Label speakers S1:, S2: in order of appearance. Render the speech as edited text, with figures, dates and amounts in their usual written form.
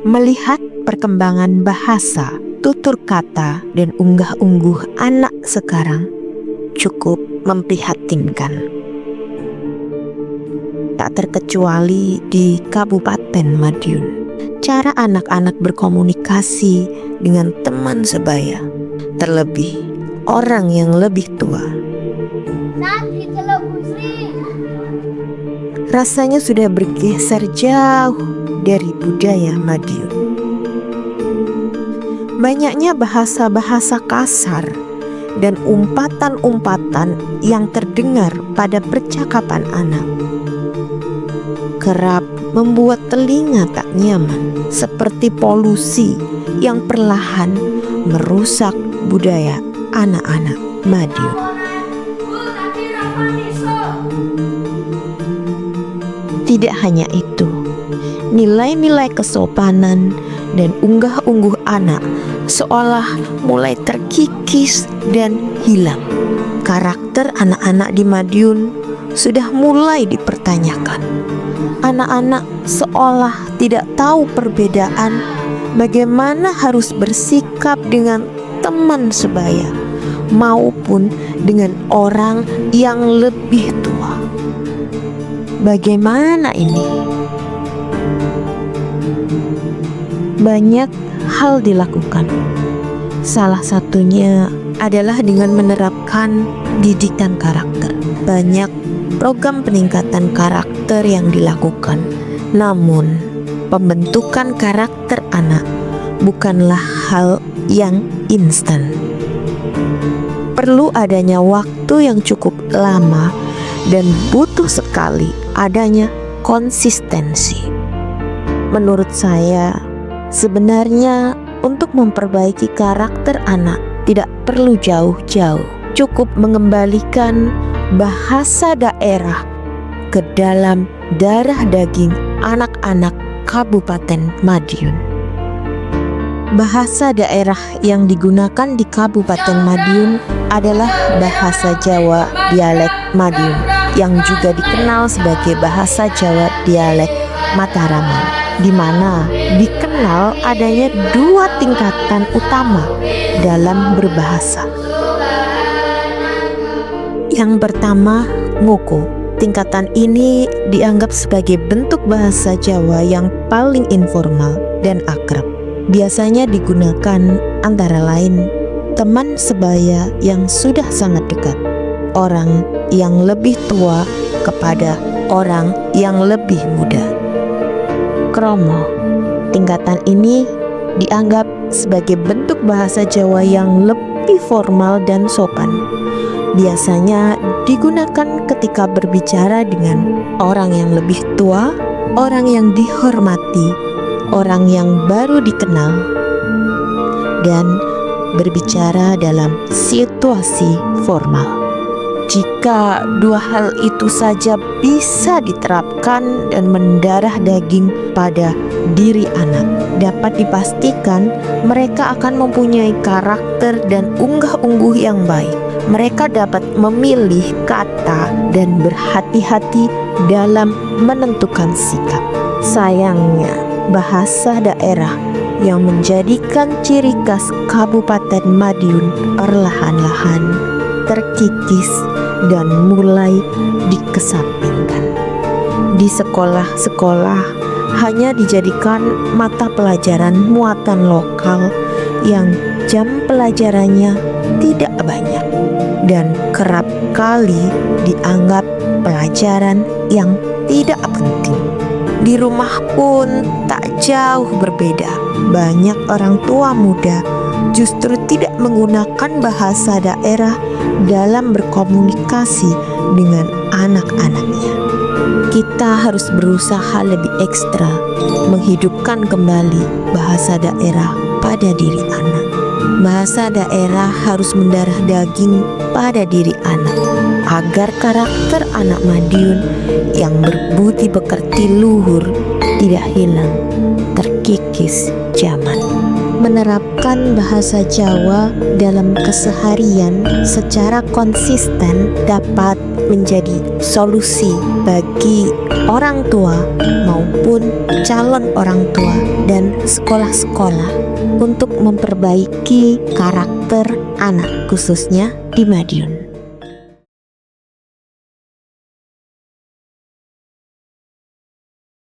S1: Melihat perkembangan bahasa, tutur kata, dan unggah-ungguh anak sekarang cukup memprihatinkan. Tak terkecuali di Kabupaten Madiun, cara anak-anak berkomunikasi dengan teman sebaya, terlebih orang yang lebih tua, rasanya sudah bergeser jauh dari budaya Madiun. Banyaknya bahasa-bahasa kasar dan umpatan-umpatan yang terdengar pada percakapan anak kerap membuat telinga tak nyaman, seperti polusi yang perlahan merusak budaya anak-anak Madiun. Tidak hanya itu, nilai-nilai kesopanan dan unggah-ungguh anak seolah mulai terkikis dan hilang. Karakter anak-anak di Madiun sudah mulai dipertanyakan. Anak-anak seolah tidak tahu perbedaan bagaimana harus bersikap dengan teman sebaya maupun dengan orang yang lebih tua. Bagaimana ini? Banyak hal dilakukan. Salah satunya adalah dengan menerapkan didikan karakter. Banyak program peningkatan karakter yang dilakukan. Namun, pembentukan karakter anak bukanlah hal yang instan. Perlu adanya waktu yang cukup lama dan butuh sekali adanya konsistensi. Menurut saya, sebenarnya untuk memperbaiki karakter anak tidak perlu jauh-jauh. Cukup mengembalikan bahasa daerah ke dalam darah daging anak-anak Kabupaten Madiun. Bahasa daerah yang digunakan di Kabupaten Madiun adalah bahasa Jawa dialek Madiun, yang juga dikenal sebagai bahasa Jawa dialek Mataraman, di mana dikenal adanya dua tingkatan utama dalam berbahasa. Yang pertama, ngoko. Tingkatan ini dianggap sebagai bentuk bahasa Jawa yang paling informal dan akrab. Biasanya digunakan antara lain teman sebaya yang sudah sangat dekat, orang yang lebih tua kepada orang yang lebih muda. Kromo. Tingkatan ini dianggap sebagai bentuk bahasa Jawa yang lebih formal dan sopan. Biasanya digunakan ketika berbicara dengan orang yang lebih tua, orang yang dihormati, orang yang baru dikenal, dan berbicara dalam situasi formal. Jika dua hal itu saja bisa diterapkan dan mendarah daging pada diri anak, dapat dipastikan mereka akan mempunyai karakter dan unggah-ungguh yang baik. Mereka dapat memilih kata dan berhati-hati dalam menentukan sikap. Sayangnya, bahasa daerah yang menjadikan ciri khas Kabupaten Madiun perlahan-lahan terkikis dan mulai dikesampingkan. Di sekolah-sekolah hanya dijadikan mata pelajaran muatan lokal yang jam pelajarannya tidak banyak dan kerap kali dianggap pelajaran yang tidak penting. Di rumah pun tak jauh berbeda. Banyak orang tua muda justru tidak menggunakan bahasa daerah dalam berkomunikasi dengan anak-anaknya. Kita harus berusaha lebih ekstra menghidupkan kembali bahasa daerah pada diri anak. Bahasa daerah harus mendarah daging pada diri anak agar karakter anak Madiun yang berbudi pekerti luhur tidak hilang terkikis zaman. Menerapkan bahasa Jawa dalam keseharian secara konsisten dapat menjadi solusi bagi orang tua maupun calon orang tua dan sekolah-sekolah untuk memperbaiki karakter anak, khususnya di Madiun.